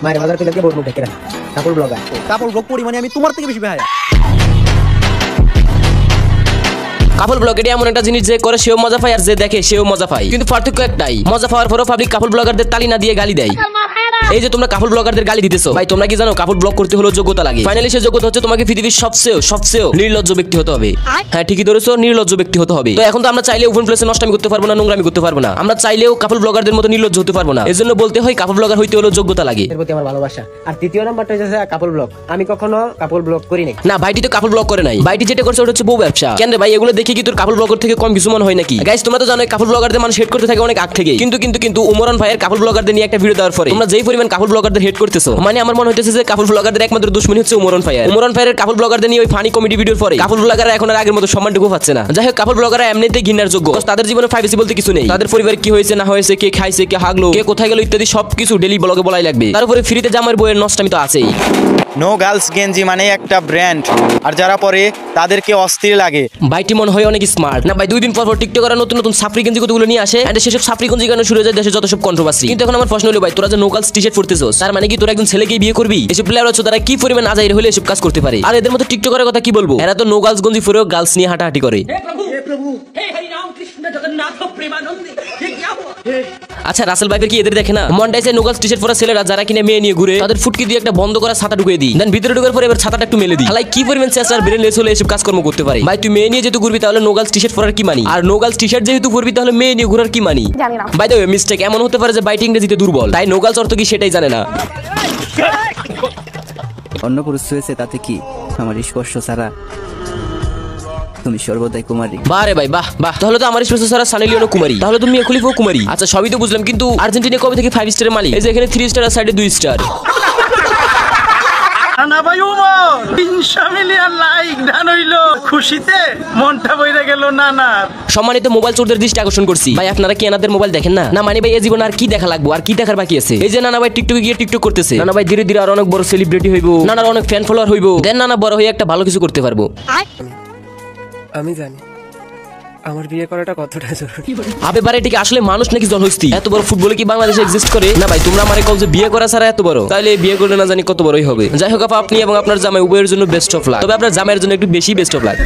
মায়ের বাজার থেকে বোর্ড মুটে কেরা কাপড় ব্লগার কাপড় ব্লগ করি মানে আমি তোমার থেকে বেশি বেহায়া। কাপল ব্লগ এটি এমন একটা জিনিস যে করে সেও মজা পায় আর যে দেখে সেও মজা পায়, কিন্তু পার্থক্য একটাই, মজা পাওয়ার পরও পাবলিক কাপল ব্লগারদের তালি না দিয়ে গালি দেয়। এই যে তোমরা কাপল ব্লগারদের গালি দিতেছো, ভাই তোমরা কি জানো কাপল ব্লগ করতে হলো যোগ্যতা লাগে। ফাইনালি সে যোগ্যতা হচ্ছে তোমাকে পৃথিবীর সবচেয়ে নির্লজ্জ ব্যক্তি হতে হবে। হ্যাঁ ঠিকই ধরেছো, নির্লজ্জ ব্যক্তি হতে হবে। তো এখন তো আমরা চাইলেও ওপেন প্লেসে নষ্টামি করতে পারবো না, নোংরামি করতে পারবো না, আমরা চাইলেও কাপল ব্লগারদের মতো নির্লজ্জ হতে পারবো না। এজন্য বলতে হয় কাপল ব্লগার হইতে হলো যোগ্যতা লাগে। এর প্রতি আমার ভালোবাসা। আর তৃতীয় নাম্বারটা হচ্ছে কাপল ব্লগ। আমি কখনো কাপল ব্লগ করি নাই। না ভাইটি তো কাপল ব্লগ করে নাই, ভাইটি যেটা করছে ওটা হচ্ছে বউ ব্যবসা। কেন রে ভাই, এগুলো দেখে কি তোর কাপল ব্লগার থেকে কম কিছু মনে হয় নাকি? গাইস তোমরা তো জানো কাপল ব্লগারদের মানুষ হেড করতে থাকে অনেক আগ থেকে, কিন্তু উমরান ভাইয়ের কাপল ব্লগারদের নিয়ে একটা ভিডিও দেওয়ার পরে তোমরা যেই পরিমাণ কাপল ব্লগারদের হেড করতেছো, মানে আমার মনে হইতেছে যে কাপল ব্লগারদের একমাত্র দুশমনী হচ্ছে উমরান ভাইয়ের কাপল ব্লগারদের নিয়ে ওই ফানি কমেডি ভিডিওর পরে কাপল ব্লগাররা এখন আর আগের মতো সম্মানটুকু পাচ্ছে না। যাই হোক কাপল ব্লগাররা এমনিতেই ঘৃণার যোগ্য, তাদের জীবনে প্রাইভেসি বলতে কিছু নেই। তাদের পরিবারে কি হয়েছে না হয়েছে, কে খাইছে কে হাগলো কে কোথায় গেল ইত্যাদি সবকিছু ডেলি ব্লগে বলাই লাগবে। তারপরে ফ্রিতে জামার বইয়ের নষ্টামি তো আছেই। নো গার্লস গেঞ্জি মানে একটা ব্র্যান্ড, আর যারা পরে তাদেরকে অস্থির লাগে। ভাইটি মনে হয় অনেক স্মার্ট না ভাই, 2 দিন পর টিকটকাররা নতুন সাফরি গেঞ্জি কতগুলো নিয়ে আসে, এন্ড সেসব সাফরি গেঞ্জি কেন শুরু হয়ে যায় দেশে যত সব কন্ট্রোভার্সি। কিন্তু এখন আমার প্রশ্ন হলো ভাই, তোরা যে নো গার্লস টি-শার্ট পরতেছস তার মানে কি তোরা একজন ছেলেকে বিয়ে করবি? এসব প্লেয়ার হচ্ছে তারা কি পরিমাণ আজাইর হলে এসব কাজ করতে পারে। আর এদের মতো টিকটকারের কথা কি বলবো, এরা তো নো গার্লস গেঞ্জি পরেও গার্লস নিয়ে হাঁটাহাঁটি করে। আচ্ছা রাসেল ভাইকে কি এদের দেখে না? মন্ডাইসে নো গার্লস টি-শার্ট পরা ছেলেরা যারা কিনে মেয়ে নিয়ে ঘুরে তাদের ফুটকি দিয়ে একটা বন্ধ করা ছাতা ঢুকিয়ে দিই, দেন ভিতরে ঢোকার পরে এবার ছাতাটা একটু মেলে দিই। হালাই কি পরিমাণ চেষ্টার ব্রেন লেস হলে এসব কাজকর্ম করতে পারে। ভাই তুই মেয়ে নিয়ে যেহেতু ঘুরবি তাহলে নো গার্লস টি-শার্ট পরার কি মানি? আর নো গার্লস টি-শার্ট যেহেতু পরবি তাহলে মেয়ে নিয়ে ঘোরার কি মানি? বাই দ্য ওয়ে মিস্টেক এমন হতে পারে যে বাইটি ইংরেজিতে দুর্বল, তাই নো গার্লস অর্থ কি সেটাই জানে না। অন্য পুরুষ হয়েছে তাতে কি, আমার স্পর্শ ছাড়া তুমি সর্বদাই কুমারী। বারে ভাই বাহ বাহ, তাহলে তো আমার স্পেশাল সারা সানি লিওনো কুমারী, তাহলে তুমি এখলিফও কুমারী। আচ্ছা সবই তো বুঝলাম, কিন্তু আর্জেন্টিনা কবে থেকে 5 স্টারের মালিক? এই যে এখানে 3 স্টার আর সাইডে 2 স্টার। না ভাই উমর 300 মিলিয়ন লাইক ডান হইলো, খুশিতে মনটা বইরে গেল। না সম্মানিত মোবাইল চোরদের দৃষ্টি আকর্ষণ করছি, ভাই আপনারা কি এনাদের মোবাইল দেখেন না? না মানে ভাই এই জীবন আর কি দেখা লাগবো, আর কি দেখার বাকি আছে? এই যে নানা ভাই টিকটকে গিয়ে টিকটক করতেছে, নানা ভাই ধীরে ধীরে আর অনেক বড় সেলিব্রিটি হইবো, নানার অনেক ফ্যান ফলোয়ার হইবো, দেন নানা বড় হয়ে একটা ভালো কিছু করতে পারবো। আমি জানি আমার বিয়ে করাটা কতটা জরুরি। আবে বারে এটিকে আসলে মানুষ নাকি জনহস্তি? এত বড় ফুটবলে কি বাংলাদেশে এক্সিস্ট করে? না ভাই তোমরা আমারে কল যে বিয়ে করা ছাড়া এত বড়, তাহলে বিয়ে করলে না জানি কত বড়ই হবে। যাই হোক আপা, আপনি এবং আপনার জামাই উভয়ের জন্য বেস্ট অফ লাক, তবে আপনার জামাইয়ের জন্য একটু বেশি বেস্ট অফ লাক।